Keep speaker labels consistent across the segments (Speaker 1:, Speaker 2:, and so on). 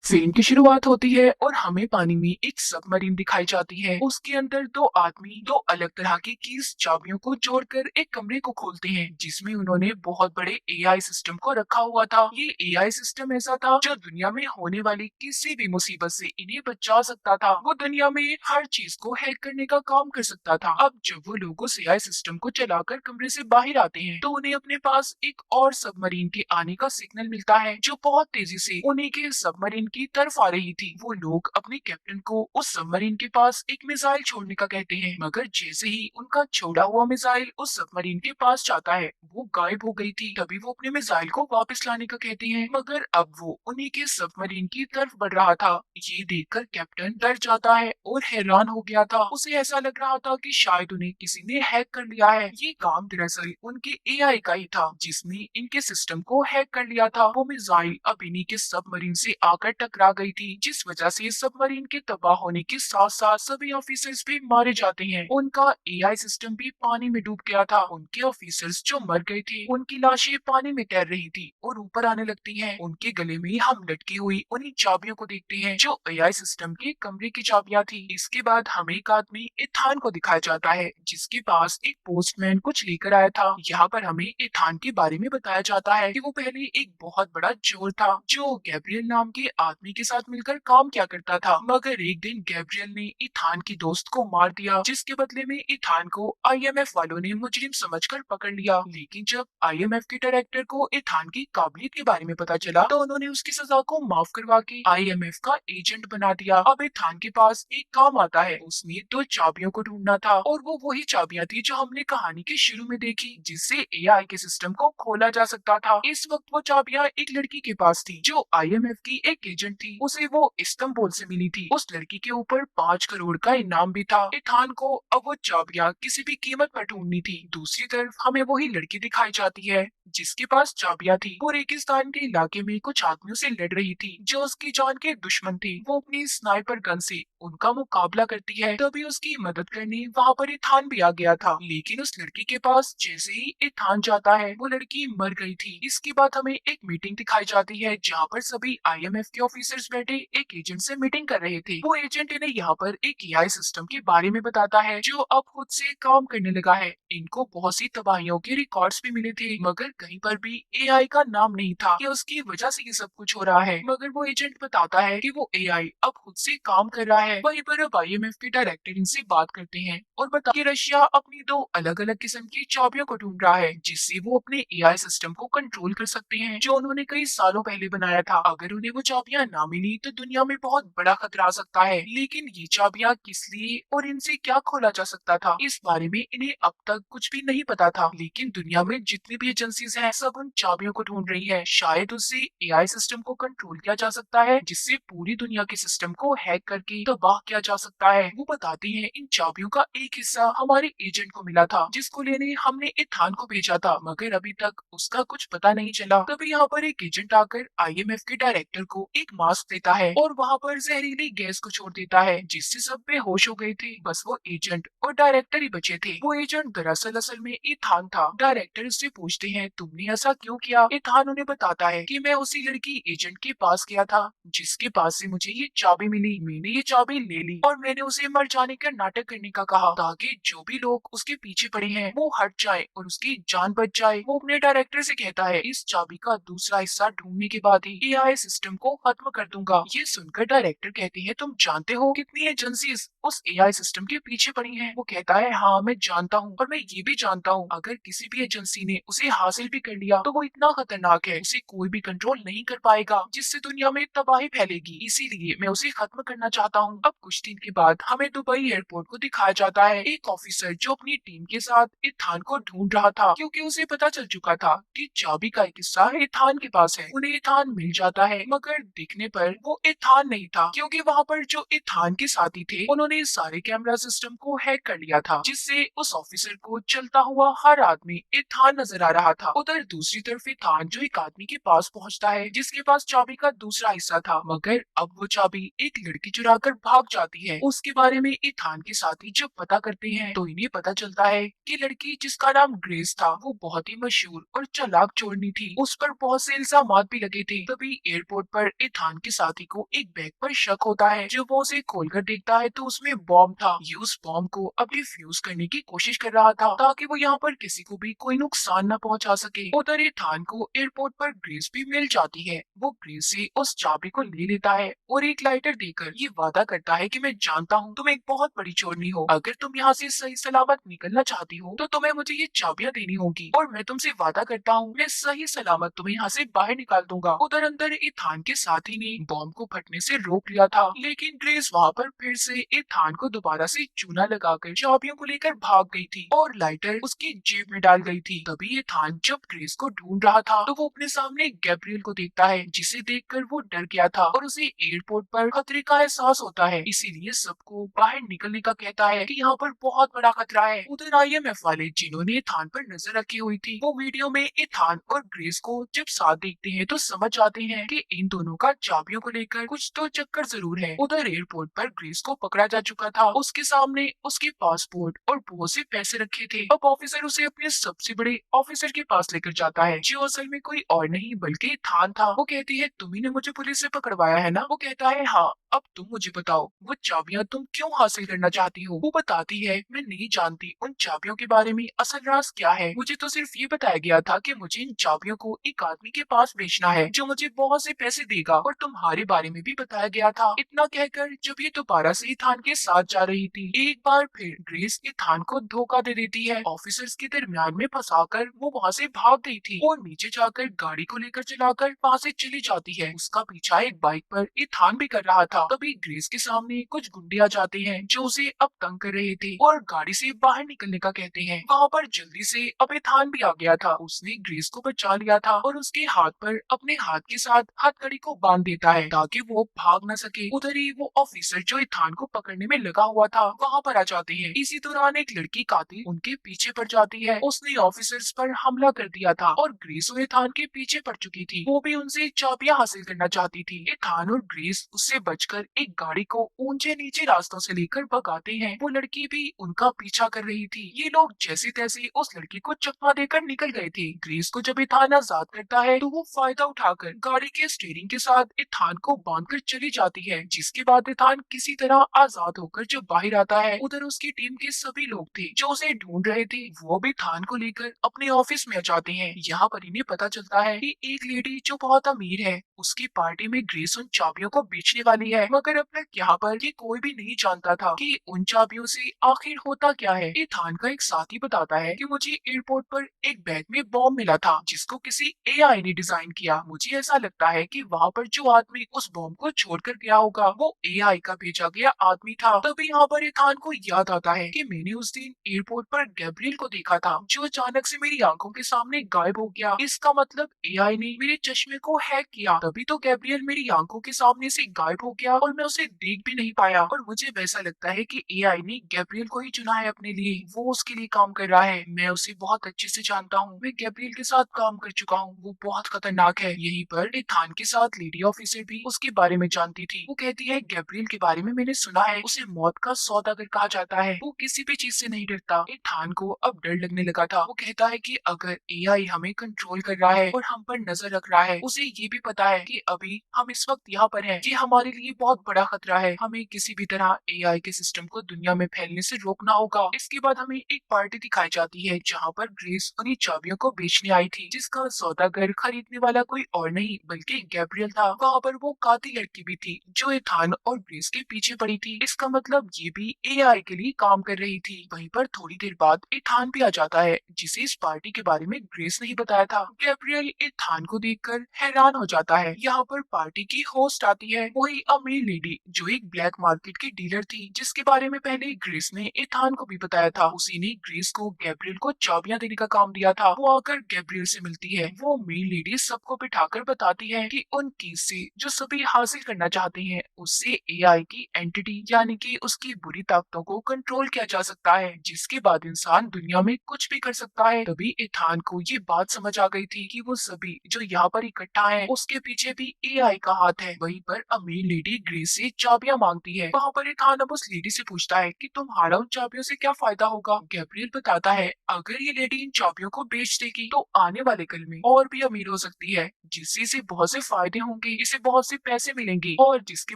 Speaker 1: Film की शुरुआत होती है और हमें पानी में एक सबमरीन दिखाई जाती है। उसके अंदर दो आदमी दो अलग तरह की कीज चाबियों को जोड़कर एक कमरे को खोलते हैं, जिसमें उन्होंने बहुत बड़े एआई सिस्टम को रखा हुआ था। ये एआई सिस्टम ऐसा था जो दुनिया में होने वाली किसी भी मुसीबत से इन्हें बचा सकता था। वो दुनिया में हर चीज को हैक करने का काम कर सकता था। अब जब वो लोग उस एआई सिस्टम को चलाकर कमरे से बाहर आते हैं, तो उन्हें अपने पास एक और सबमरीन के आने का सिग्नल मिलता है, जो बहुत तेजी से उन्हीं के सबमरीन की तरफ आ रही थी। वो लोग अपने कैप्टन को उस सबमरीन के पास एक मिसाइल छोड़ने का कहते हैं, मगर जैसे ही उनका छोड़ा हुआ मिसाइल उस सबमरीन के पास जाता है, वो गायब हो गई थी। तभी वो अपने मिसाइल को वापस लाने का कहते हैं, मगर अब वो उन्हीं के सबमरीन की तरफ बढ़ रहा था। ये देखकर कैप्टन डर जाता है और हैरान हो गया था। उसे ऐसा लग रहा था कि शायद उन्हें किसी ने हैक कर लिया है। ये काम दरअसल उनके एआई का ही था, जिसने इनके सिस्टम को हैक कर लिया था। वो मिसाइल अब इन्हीं के सबमरीन से आकर टकरा गई थी, जिस वजह से सबमरीन के तबाह होने के साथ साथ सभी ऑफिसर्स भी मारे जाते हैं। उनका एआई सिस्टम भी पानी में डूब गया था। उनके ऑफिसर्स जो मर गए थे, उनकी लाशें पानी में तैर रही थी और ऊपर आने लगती हैं। उनके गले में हम लटकी हुई उन्हीं चाबियों को देखते हैं, जो एआई सिस्टम के कमरे की चाबियां थी। इसके बाद हमें एक आदमी इथान को दिखाया जाता है, जिसके पास एक पोस्टमैन कुछ लेकर आया था। यहाँ पर हमें इथान के बारे में बताया जाता है कि वो पहले एक बहुत बड़ा चोर था, जो गैब्रियल नाम के आदमी के साथ मिलकर काम किया करता था। मगर एक दिन गैब्रियल ने इथान की दोस्त को मार दिया, जिसके बदले में इथान को आईएमएफ वालों ने मुजरिम समझकर पकड़ लिया। लेकिन जब आईएमएफ के डायरेक्टर को इथान की काबिलियत के बारे में पता चला, तो उन्होंने उसकी सजा को माफ करवा के आईएमएफ का एजेंट बना दिया। अब इथान के पास एक काम आता है। उसने दो चाबियों को ढूंढना था, और वो वही चाबियां थी जो हमने कहानी के शुरू में देखी, जिससे एआई के सिस्टम को खोला जा सकता था। इस वक्त वो चाबियां एक लड़की के पास थी, जो आईएमएफ की एक एजेंट थी। उसे वो इस्तांबुल से मिली थी। उस लड़की के ऊपर 5 करोड़ का इनाम भी था। इथान को अब वो चाबियां किसी भी कीमत पर ढूंढनी थी। दूसरी तरफ हमें वही लड़की दिखाई जाती है, जिसके पास चाबियां थी। वो रेगिस्तान के इलाके में कुछ आदमियों से लड़ रही थी, जो उसकी जान के दुश्मन थे। वो अपनी स्नाइपर गन से उनका मुकाबला करती है। तभी उसकी मदद करने वहाँ पर इथान भी आ गया था। लेकिन उस लड़की के पास जैसे ही इथान जाता है, वो लड़की मर गई थी। इसके बाद हमें एक मीटिंग दिखाई जाती है, जहाँ पर सभी आईएमएफ के ऑफिसर्स बैठे एक एजेंट से मीटिंग कर रहे थे। वो एजेंट इन्हें यहाँ पर एक एआई सिस्टम के बारे में बताता है, जो अब खुद से काम करने लगा है। इनको बहुत सी तबाहियों के रिकॉर्ड्स भी मिले थे, मगर कहीं पर भी एआई का नाम नहीं था कि उसकी वजह से ये सब कुछ हो रहा है। मगर वो एजेंट बताता है कि वो एआई अब खुद से काम कर रहा है। वहीं पर अब आईएमएफ के डायरेक्टर इनसे बात करते हैं और बता कि रशिया अपनी दो अलग अलग किस्म की चाबियों को ढूंढ रहा है, जिससे वो अपने एआई सिस्टम को कंट्रोल कर सकते हैं, जो उन्होंने कई सालों पहले बनाया था। अगर उन्हें वो चाबियां ना मिली, तो दुनिया में बहुत बड़ा खतरा आ सकता है। लेकिन ये चाबियां किस लिए और इनसे क्या खोला जा सकता था, इस बारे में इन्हें अब तक कुछ भी नहीं पता था। लेकिन दुनिया में जितनी भी एजेंसीज हैं, सब उन चाबियों को ढूंढ रही है। शायद उससे एआई सिस्टम को कंट्रोल किया जा सकता है, जिससे पूरी दुनिया के सिस्टम को हैक करके तबाह किया जा सकता है। वो बताती हैं इन चाबियों का एक हिस्सा हमारे एजेंट को मिला था, जिसको लेने हमने इथान को भेजा था, मगर अभी तक उसका कुछ पता नहीं चला। तभी यहाँ पर एक एजेंट आकर आईएमएफ के डायरेक्टर को एक मास्क देता है और वहाँ पर जहरीली गैस को छोड़ देता है, जिससे सब बेहोश हो गए थे। बस वो एजेंट और डायरेक्टर ही बचे थे। वो एजेंट दरअसल असल में इथान था। डायरेक्टर उससे पूछते हैं, तुमने ऐसा क्यों किया? इथान उन्हें बताता है कि मैं उसी लड़की एजेंट के पास गया था, जिसके पास से मुझे ये चाबी मिली। मैंने ये चाबी ले ली और मैंने उसे मर जाने का नाटक करने का कहा, ताकि जो भी लोग उसके पीछे पड़े हैं वो हट जाए और उसकी जान बच जाए। वो अपने डायरेक्टर से कहता है, इस चाबी का दूसरा हिस्सा ढूंढने के बाद ही एआई सिस्टम को खत्म कर दूंगा। ये सुनकर डायरेक्टर कहते हैं, तुम जानते हो कितनी एजेंसीज उस एआई सिस्टम के पीछे पड़ी हैं? वो कहता है, हाँ मैं जानता हूँ, और मैं ये भी जानता हूँ अगर किसी भी एजेंसी ने उसे हासिल भी कर लिया, तो वो इतना खतरनाक है, उसे कोई भी कंट्रोल नहीं कर पाएगा, जिससे दुनिया में तबाही फैलेगी। इसीलिए मैं उसे खत्म करना चाहता हूँ। अब कुछ दिन के बाद हमें दुबई एयरपोर्ट को दिखाया जाता है। एक ऑफिसर जो अपनी टीम के साथ इथान को ढूंढ रहा था, क्योंकि उसे पता चल चुका था कि चाबी का एक हिस्सा इथान के पास है। उन्हें इथान मिल जाता है, मगर दिखने पर वो इथान नहीं था, क्योंकि वहाँ पर जो इथान के साथी थे, उन्होंने सारे कैमरा सिस्टम को हैक कर लिया था, जिससे उस ऑफिसर को चलता हुआ हर आदमी इथान नजर आ रहा था। उधर दूसरी तरफ इथान जो एक आदमी के पास पहुंचता है, जिसके पास चाबी का दूसरा हिस्सा था, मगर अब वो चाबी एक लड़की चुरा कर भाग जाती है। उसके बारे में इथान के साथी जब पता करते हैं, तो इन्हें पता चलता है कि लड़की जिसका नाम ग्रेस था, वो बहुत ही मशहूर और चालाक चोरनी थी। उस पर बहुत से इल्जामात भी लगे थे। तभी एयरपोर्ट पर इथान के साथी को एक बैग पर शक होता है। जब वो उसे खोलकर देखता है तो उसमें बॉम्ब था। ये उस बॉम्ब को अब डिफ्यूज करने की कोशिश कर रहा था ताकि वो यहाँ पर किसी को भी कोई नुकसान न पहुंचा सके। उधर इथान को एयरपोर्ट पर ग्रेस भी मिल जाती है। वो ग्रेस से उस चाबी को ले लेता है और एक लाइटर देकर ये वादा करता है कि मैं जानता हूँ तुम एक बहुत बड़ी चोरनी हो। अगर तुम यहाँ से सही सलामत निकलना चाहती हो तो तुम्हें मुझे ये चाबियां देनी होगी और मैं तुमसे वादा करता हूँ मैं सही सलामत तुम्हें यहाँ से बाहर निकाल दूंगा। उधर अंदर इथान के साथी ने बॉम्ब को फटने से रोक लिया था, लेकिन ग्रेस वहाँ पर फिर से इथान को दोबारा से चूना लगाकर चाबियों को लेकर भाग गई थी और लाइटर उसकी जेब में डाल गई थी। तभी इथान जब ग्रेस को ढूंढ रहा था तो वो अपने सामने गैब्रियल को देखता है, जिसे देखकर वो डर गया था और उसे एयरपोर्ट पर खतरे का एहसास होता है। इसीलिए सबको बाहर निकलने का कहता है कि यहाँ पर बहुत बड़ा खतरा है। उधर आईएमएफ वाले जिन्होंने इथान पर नजर रखी हुई थी वो वीडियो में इथान और ग्रेस को जब साथ देखते हैं तो समझ जाते हैं कि इन दोनों का चाबियों को लेकर कुछ तो चक्कर जरूर है। उधर एयरपोर्ट पर ग्रेस को पकड़ा जा चुका था। उसके सामने उसके पासपोर्ट और बहुत से पैसे रखे थे। अब ऑफिसर उसे अपने सबसे बड़े ऑफिसर के पास लेकर जाता है, जो असल में कोई और नहीं बल्कि इथान था। वो कहती है तुम्ही ने मुझे पुलिस से पकड़वाया है ना? वो कहता है हाँ। अब तुम मुझे बताओ वो चाबियां तुम क्यों हासिल करना चाहती हो? वो बताती है मैं नहीं जानती उन चाबियों के बारे में असल राज क्या है। मुझे तो सिर्फ ये बताया गया था कि मुझे इन चाबियों को एक आदमी के पास बेचना है जो मुझे बहुत से पैसे देगा, और तुम्हारे बारे में भी बताया गया था। इतना कहकर जब ये दोबारा से इथान के साथ जा रही थी, एक बार फिर ग्रेस इथान को धोखा दे देती है। ऑफिसर्स के दरमियान में फंसाकर वो वहाँ से भाग गई थी और नीचे जाकर गाड़ी को लेकर चलाकर वहाँ से चली जाती है। उसका पीछा एक बाइक पर इथान भी कर रहा था। तभी ग्रेस के सामने कुछ गुंडे आ जाते हैं जो उसे अब तंग कर रहे थे और गाड़ी से बाहर निकलने का कहते हैं। वहाँ पर जल्दी से अब इथान भी आ गया था। उसने ग्रेस को बचा लिया था और उसके हाथ पर अपने हाथ के साथ हथकड़ी को बांध देता है ताकि वो भाग न सके। उधर ही वो ऑफिसर जो इथान को पकड़ने में लगा हुआ था वहाँ पर आ जाते हैं। इसी दौरान एक लड़की कातिल उनके पीछे पड़ जाती है। उसने ऑफिसर्स पर हमला कर दिया था और ग्रेस और इथान के पीछे पड़ चुकी थी। वो भी उनसे चाबियां हासिल करना चाहती थी। इथान और ग्रेस उससे बचकर एक गाड़ी को ऊंचे नीचे रास्तों से लेकर भगाते हैं। वो लड़की भी उनका पीछा कर रही थी। ये लोग जैसे तैसे उस लड़की को चकमा देकर निकल गए थे। ग्रेस को जब इथान आजाद करता है तो वो फायदा उठाकर गाड़ी के स्टीयरिंग के साथ इथान को बांधकर चली जाती है, जिसके बाद इथान किसी तरह आजाद होकर जब बाहर आता है उधर उसकी टीम के सभी लोग थे जो उसे ढूंढ रहे थे वो भी इथान को लेकर अपने ऑफिस में आ जाते हैं। यहाँ पर इन्हें पता चलता है कि एक लेडी जो बहुत अमीर है उसकी पार्टी में ग्रेस उन चाबियों को बेचने वाली है, मगर अब तक यहाँ पर ये कोई भी नहीं जानता था कि उन चाबियों से आखिर होता क्या है। इथान का एक साथी बताता है कि मुझे एयरपोर्ट पर एक बैग में बॉम्ब मिला था जिसको किसी एआई ने डिजाइन किया। मुझे ऐसा लगता है कि वहाँ पर जो आदमी उस बॉम्ब को छोड़कर गया होगा वो एआई का भेजा गया आदमी था। तभी यहाँ पर इथान को याद आता है कि मैंने उस दिन एयरपोर्ट पर गैब्रियल को देखा था जो अचानक से मेरी आंखों के सामने गायब हो गया। इसका मतलब एआई ने मेरे चश्मे को हैक किया, तभी तो गैब्रियल मेरी आंखों के सामने से गायब हो गया और मैं उसे देख भी नहीं पाया। और मुझे वैसा लगता है कि एआई ने गैब्रियल को ही चुना है अपने लिए, वो उसके लिए काम कर रहा है। मैं उसे बहुत अच्छे से जानता हूँ, मैं गैब्रियल के साथ काम कर चुका हूँ, वो बहुत खतरनाक है। यहीं पर इथान के साथ लेडी ऑफिसर भी उसके बारे में जानती थी। वो कहती है गैब्रियल के बारे में मैंने सुना है, उसे मौत का सौदागर कहा जाता है, वो किसी भी चीज से नहीं डरता। इथान को अब डर लगने लगा था। वो कहता है कि अगर एआई हमें कंट्रोल कर रहा है और हम पर नजर रख रहा है, उसे ये भी पता है कि अभी हम इस वक्त यहाँ पर हैं, ये हमारे लिए बहुत बड़ा खतरा है। हमें किसी भी तरह एआई के सिस्टम को दुनिया में फैलने से रोकना होगा। इसके बाद हमें एक पार्टी दिखाई जाती है जहाँ पर ग्रेस उन्हीं चाबियों को बेचने आई थी, जिसका सौदागर खरीदने वाला कोई और नहीं बल्कि गैब्रियल था। वहाँ पर वो कातिल लड़की भी थी जो इथान और ग्रेस के पीछे पड़ी थी। इसका मतलब ये भी एआई के लिए काम कर रही थी। वहीं पर थोड़ी देर बाद इथान भी आ जाता है, जिसे इस पार्टी के बारे में ग्रेस नहीं बताया था। गैब्रियल इथान को देखकर हैरान हो जाता है। यहाँ पर पार्टी की होस्ट आती है, वही अमीर लेडी जो एक ब्लैक मार्केट की डीलर थी, जिसके बारे में पहले ग्रेस ने इथान को भी बताया था। उसी ने ग्रेस को गैब्रियल को चाबियां देने का काम दिया था। वो आकर गैब्रियल से मिलती है। वो अमीर लेडी सबको बिठाकर बताती है कि उन कीज से जो सभी हासिल करना चाहते हैं उससे एआई की एंटिटी यानी कि उसकी बुरी ताकतों को कंट्रोल किया जा सकता है, जिसके बाद इंसान दुनिया में कुछ भी कर सकता है। तभी इथान को ये बात समझ आ गई थी कि वो सभी जो यहाँ पर इकट्ठा है उसके पीछे भी एआई का हाथ है। वहीं पर अमीर लेडी ग्रेस से चाबियां मांगती है। वहाँ पर इथान अब उस लेडी से पूछता है कि तुम्हारा उन चाबियों से क्या फायदा होगा। गैब्रियल बताता है अगर ये लेडी इन चाबियों को बेच देगी तो आने वाले कल में और भी अमीर हो सकती है, जिससे इसे बहुत से फायदे होंगे। करेंगे इसे बहुत से पैसे मिलेंगे और जिसके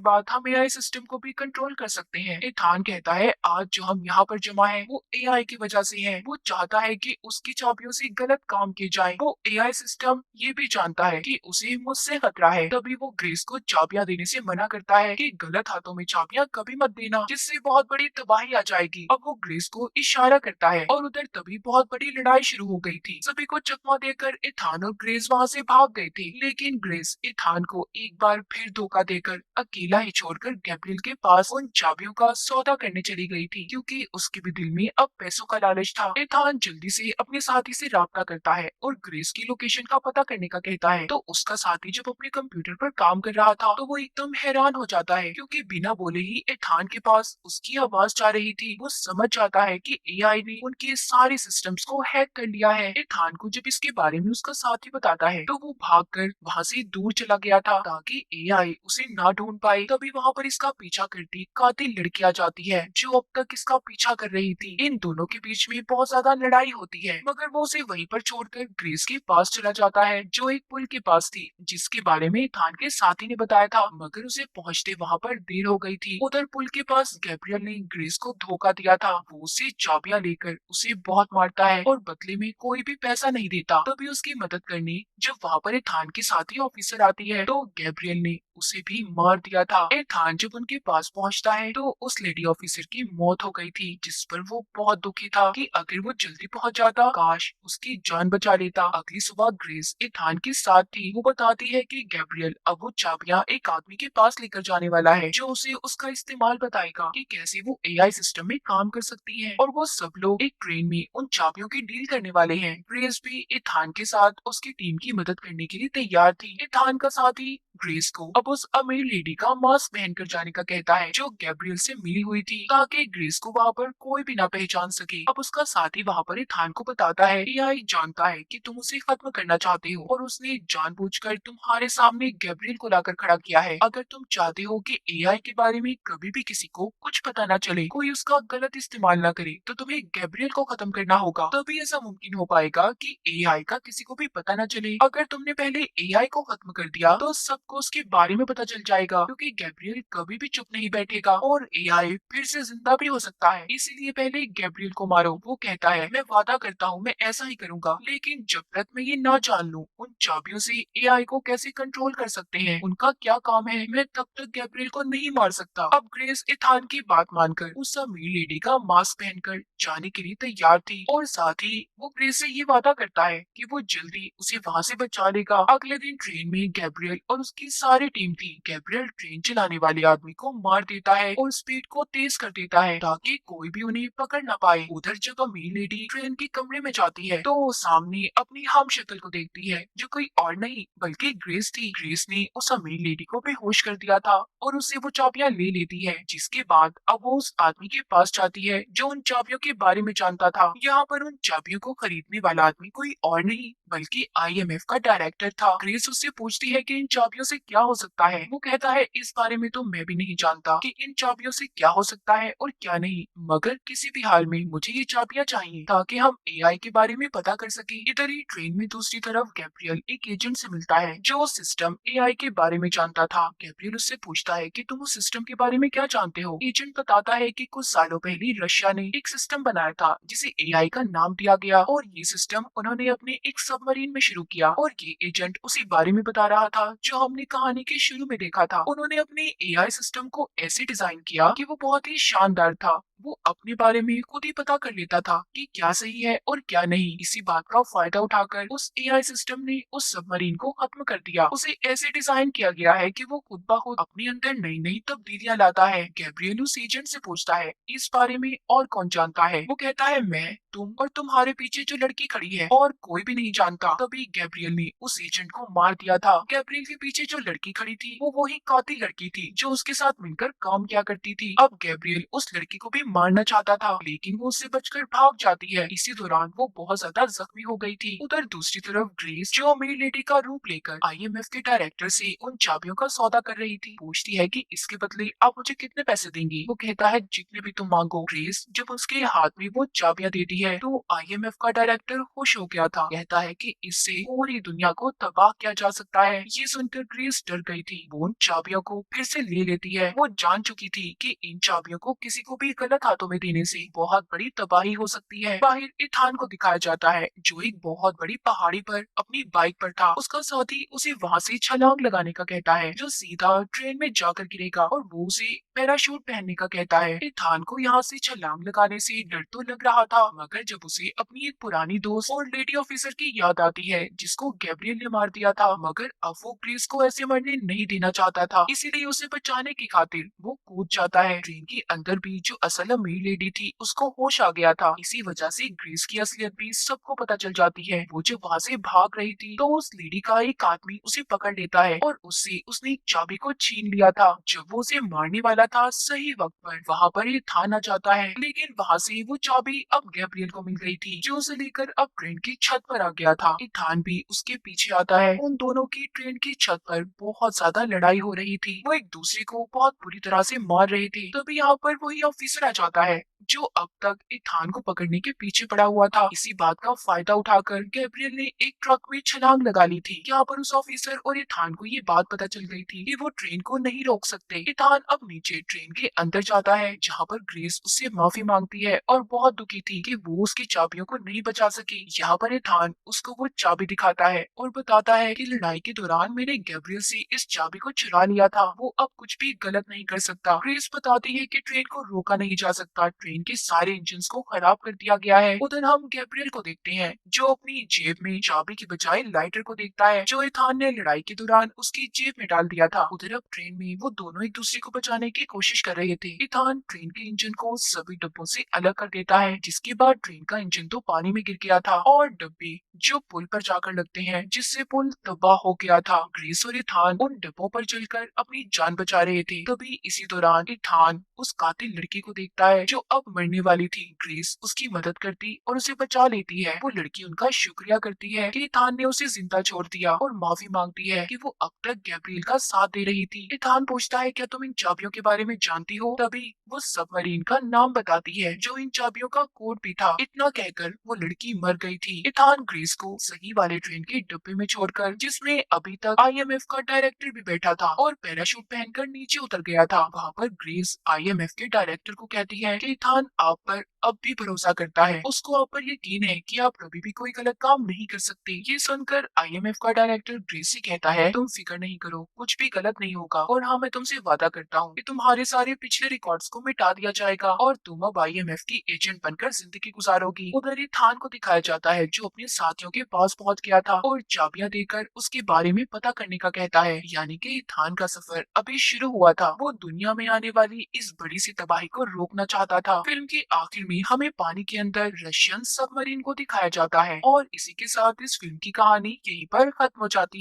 Speaker 1: बाद हम एआई सिस्टम को भी कंट्रोल कर सकते हैं। इथान कहता है आज जो हम यहाँ पर जमा है वो एआई की वजह से है। वो चाहता है कि उसकी चाबियों से गलत काम किए जाए। वो एआई सिस्टम ये भी जानता है कि उसे मुझसे खतरा है, तभी वो ग्रेस को चाबियां देने से मना करता है कि गलत हाथों में चाबियां कभी मत देना, जिससे बहुत बड़ी तबाही आ जाएगी। अब वो ग्रेस को इशारा करता है और उधर तभी बहुत बड़ी लड़ाई शुरू हो गई थी। सभी को चकमा देकर इथान और ग्रेस वहाँ से भाग गए थे, लेकिन ग्रेस इथान को एक बार फिर धोखा देकर अकेला ही छोड़कर गैब्रियल के पास उन चाबियों का सौदा करने चली गई थी, क्योंकि उसके भी दिल में अब पैसों का लालच था। इथान जल्दी से अपने साथी से राब्ता करता है और ग्रेस की लोकेशन का पता करने का कहता है। तो उसका साथी जब अपने कंप्यूटर पर काम कर रहा था तो वो एकदम हैरान हो जाता है, क्योंकि बिना बोले ही इथान के पास उसकी आवाज जा रही थी। वो समझ जाता है कि एआई ने उनके सारे सिस्टम्स को हैक कर लिया है। इथान को जब इसके बारे में उसका साथी बताता है तो वो भागकर वहाँ से दूर चला गया था ताकि एआई उसे ना ढूंढ पाए। तभी वहाँ पर इसका पीछा करती कातिल लड़की आ जाती है जो अब तक इसका पीछा कर रही थी। इन दोनों के बीच में बहुत ज्यादा लड़ाई होती है, मगर वो उसे वहीं पर छोड़कर ग्रेस के पास चला जाता है जो एक पुल के पास थी, जिसके बारे में इथान के साथी ने बताया था, मगर उसे पहुंचते वहां पर देर हो गई थी। उधर पुल के पास गैब्रियल ने ग्रेस को धोखा दिया था। वो उसे चाबियां लेकर उसे बहुत मारता है और बदले में कोई भी पैसा नहीं देता। तभी उसकी मदद करने जब वहाँ पर इथान की साथी ऑफिसर आती है तो गैब्रियल ने उसे भी मार दिया था। इथान जब उनके पास पहुंचता है तो उस लेडी ऑफिसर की मौत हो गई थी, जिस पर वो बहुत दुखी था कि अगर वो जल्दी पहुंच जाता काश उसकी जान बचा लेता। अगली सुबह ग्रेस इथान के साथ थी। वो बताती है कि गैब्रियल अब वो चाबियां एक आदमी के पास लेकर जाने वाला है जो उसे उसका इस्तेमाल बताएगा कि कैसे वो एआई सिस्टम में काम कर सकती है, और वो सब लोग एक ट्रेन में उन चाबियों की डील करने वाले हैं। ग्रेस भी इथान के साथ उसकी टीम की मदद करने के लिए तैयार थी। इथान का साथी ग्रेस को अब उस अमीर लेडी का मास्क पहनकर जाने का कहता है जो गैब्रियल से मिली हुई थी, ताकि ग्रेस को वहाँ पर कोई भी ना पहचान सके। अब उसका साथी वहाँ पर इथान को बताता है एआई जानता है कि तुम उसे खत्म करना चाहते हो और उसने जानबूझकर तुम्हारे सामने गैब्रियल को लाकर खड़ा किया है। अगर तुम चाहते हो कि एआई के बारे में कभी भी किसी को कुछ पता ना चले, कोई उसका गलत इस्तेमाल ना करे, तो तुम्हें गैब्रियल को खत्म करना होगा। तभी ऐसा मुमकिन हो पाएगा कि एआई का किसी को भी पता ना चले। अगर तुमने पहले एआई को खत्म कर दिया तो सबको उसके बारे में पता चल जाएगा, क्योंकि गैब्रियल कभी भी चुप नहीं बैठेगा और एआई फिर से जिंदा भी हो सकता है। इसीलिए पहले गैब्रियल को मारो। वो कहता है मैं वादा करता हूँ मैं ऐसा ही करूंगा, लेकिन जब तक मैं ये ना जान लूं उन चाबियों से एआई को कैसे कंट्रोल कर सकते हैं, उनका क्या काम है, मैं तब तक गैब्रियल को नहीं मार सकता। अब ग्रेस इथान की बात मानकर उस अमीर लेडी का मास्क पहनकर जाने के लिए तैयार थी और साथ ही वो ग्रेस से ये वादा करता है कि वो जल्दी उसे वहाँ से बचा लेगा। अगले दिन ट्रेन में गैब्रियल और उसकी सारी टीम थी। गैब्रियल ट्रेन चलाने वाले आदमी को मार देता है और स्पीड को तेज कर देता है ताकि कोई भी उन्हें पकड़ ना पाए। उधर जब अमीर लेडी ट्रेन के कमरे में जाती है तो वो सामने अपनी हम शक्ल को देखती है जो कोई और नहीं बल्कि ग्रेस थी। ग्रेस ने उस अमीर लेडी को बेहोश कर दिया था और उससे वो चाबियां ले लेती है, जिसके बाद अब वो उस आदमी के पास जाती है जो उन चाबियों के बारे में जानता था। यहाँ पर उन चाबियों को खरीदने वाला आदमी कोई और नहीं बल्कि आईएमएफ का डायरेक्टर था। ग्रेस उससे पूछती है कि इन चाबियों से क्या हो सकता है। वो कहता है इस बारे में तो मैं भी नहीं जानता कि इन चाबियों से क्या हो सकता है और क्या नहीं, मगर किसी भी हाल में मुझे ये चाबियां चाहिए ताकि हम एआई के बारे में पता कर सके। इधर ही ट्रेन में दूसरी तरफ गैब्रियल एक एजेंट से मिलता है जो सिस्टम एआई के बारे में जानता था। गैब्रियल उससे पूछता है कि तुम उस सिस्टम के बारे में क्या जानते हो। एजेंट बताता है कि कुछ सालों पहले रशिया ने एक सिस्टम बनाया था जिसे एआई का नाम दिया गया और ये सिस्टम उन्होंने अपने एक सबमरीन में शुरू किया, और ये एजेंट उसी बारे में बता रहा था जो हमने कहानी के शुरू में देखा था। उन्होंने अपने एआई सिस्टम को ऐसे डिजाइन किया कि वो बहुत ही शानदार था। वो अपने बारे में खुद ही पता कर लेता था कि क्या सही है और क्या नहीं। इसी बात का फायदा उठाकर उस एआई सिस्टम ने उस सबमरीन को खत्म कर दिया। उसे ऐसे डिजाइन किया गया है कि वो खुद ब खुद अपने अंदर नई नई तब्दीलियां लाता है। गैब्रियल उस एजेंट से पूछता है इस बारे में और कौन जानता है। वो कहता है मैं, तुम और तुम्हारे पीछे जो लड़की खड़ी है, और कोई भी नहीं जानता। तभी गैब्रियल ने उस एजेंट को मार दिया था। गैब्रियल के पीछे जो लड़की खड़ी थी वो वही कातिल लड़की थी जो उसके साथ मिलकर काम किया करती थी। अब गैब्रियल उस लड़की को भी मारना चाहता था, लेकिन वो उससे बचकर भाग जाती है। इसी दौरान वो बहुत ज्यादा जख्मी हो गई थी। उधर दूसरी तरफ ग्रेस, जो अमीर लेडी का रूप लेकर आईएमएफ के डायरेक्टर से उन चाबियों का सौदा कर रही थी, पूछती है कि इसके बदले आप मुझे कितने पैसे देंगी। वो कहता है जितने भी तुम मांगो। ग्रेस जब उसके हाथ में वो चाबियां देती है तो आईएमएफ का डायरेक्टर खुश हो गया था। कहता है कि इससे पूरी दुनिया को तबाह किया जा सकता है। ये सुनकर ग्रेस डर गई थी। वो उन चाबियों को फिर से ले लेती है। वो जान चुकी थी कि इन चाबियों को किसी को भी गलत हाथों में देने से बहुत बड़ी तबाही हो सकती है। बाहर इथान को दिखाया जाता है, जो एक बहुत बड़ी पहाड़ी पर अपनी बाइक पर था। उसका साथी उसे वहाँ से छलांग लगाने का कहता है, जो सीधा ट्रेन में जाकर गिरेगा, और वो उसे पैराशूट पहनने का कहता है। इथान को यहाँ से छलांग लगाने से डर तो लग रहा था, मगर जब उसे अपनी एक पुरानी दोस्त और लेडी ऑफिसर की याद आती है, जिसको गैब्रियल ने मार दिया था, मगर अब वो ग्रेस को ऐसे मरने नहीं देना चाहता था, इसीलिए उसे बचाने की खातिर वो कूद जाता है। ट्रेन के अंदर भी जो असल अमीर लेडी थी, उसको होश आ गया था। इसी वजह से ग्रेस की असलियत भी सबको पता चल जाती है। वो जब वहाँ से भाग रही थी तो उस लेडी का एक आदमी उसे पकड़ लेता है और उससे उसने एक चाबी को छीन लिया था। जब वो उसे मारने वाला था, सही वक्त पर वहाँ पर ये थान आ जाता है, लेकिन वहाँ से वो चाबी अब गैब्रियल को मिल गई थी, जो उसे लेकर अब ट्रेन की छत पर आ गया था। इथान भी उसके पीछे आता है। उन दोनों की ट्रेन की छत पर बहुत ज्यादा लड़ाई हो रही थी। वो एक दूसरे को बहुत बुरी तरह से मार रहे थे। तभी यहाँ पर वही ऑफिसर आ जाता है, जो अब तक इथान को पकड़ने के पीछे पड़ा हुआ था। इसी बात का फायदा उठाकर गैब्रियल ने एक ट्रक में छलांग लगा ली थी। यहाँ पर उस ऑफिसर और इथान को ये बात पता चल गई थी कि वो ट्रेन को नहीं रोक सकते। इथान अब नीचे ट्रेन के अंदर जाता है, जहाँ पर ग्रेस उससे माफी मांगती है और बहुत दुखी थी कि वो उसकी चाबियों को नहीं बचा सकी। यहाँ पर इथान उसको वो चाबी दिखाता है और बताता है कि लड़ाई के दौरान मैंने गैब्रियल से इस चाबी को चुरा लिया था। वो अब कुछ भी गलत नहीं कर सकता। ग्रेस बताती है कि ट्रेन को रोका नहीं जा सकता, ट्रेन के सारे इंजन को खराब कर दिया गया है। उधर हम गैब्रियल को देखते हैं, जो अपनी जेब में चाबी की बजाय लाइटर को देखता है, जो इथान ने लड़ाई के दौरान उसकी जेब में डाल दिया था। उधर अब ट्रेन में वो दोनों एक दूसरे को बचाने की कोशिश कर रहे थे। इथान ट्रेन के इंजन को सभी डब्बों से अलग कर देता है, जिसके बाद ट्रेन का इंजन तो पानी में गिर गया था और डब्बे जो पुल पर जाकर लगते हैं, जिससे पुल तबाह हो गया था। ग्रेस और इथान उन डब्बों पर चलकर अपनी जान बचा रहे थे। तभी इसी दौरान इथान उस कातिल लड़की को देखता है, जो अब मरने वाली थी। ग्रेस उसकी मदद करती और उसे बचा लेती है। वो लड़की उनका शुक्रिया करती है कि इथान ने उसे जिंदा छोड़ दिया, और माफी मांगती है कि वो अब तक गैब्रियल का साथ दे रही थी। इथान पूछता है, क्या तुम इन चाबियों के बारे में जानती हो? तभी वो सबमरीन का नाम बताती है, जो इन चाबियों का कोड भी था। इतना कहकर वो लड़की मर गई थी। इथान ग्रेस को सही वाले ट्रेन के डब्बे में छोड़कर, जिसमें अभी तक आईएमएफ का डायरेक्टर भी बैठा था, और पैराशूट पहनकर नीचे उतर गया था। वहाँ पर ग्रेस आईएमएफ के डायरेक्टर को कहती है कि इथान आप पर अब भी भरोसा करता है, उसको आप पर यकीन है कि आप कभी भी कोई गलत काम नहीं कर सकते। ये सुनकर आईएमएफ का डायरेक्टर ग्रेस से कहता है, तुम फिक्र नहीं करो, कुछ भी गलत नहीं होगा, और हाँ, मैं तुमसे वादा करता हूँ कि तुम्हारे सारे पिछले रिकॉर्ड्स को मिटा दिया जाएगा और तुम अब आईएमएफ की एजेंट बनकर जिंदगी गुजारोगी। उधर ही थान को दिखाया जाता है, जो अपने साथियों के पास पहुंच गया था और चाबियां देकर उसके बारे में पता करने का कहता है। यानी कि थान का सफर अभी शुरू हुआ था। वो दुनिया में आने वाली इस बड़ी सी तबाही को रोकना चाहता था। फिल्म के आखिर में हमें पानी के अंदर रशियन सबमरीन को दिखाया जाता है, और इसी के साथ इस फिल्म की कहानी यहीं पर खत्म हो जाती है।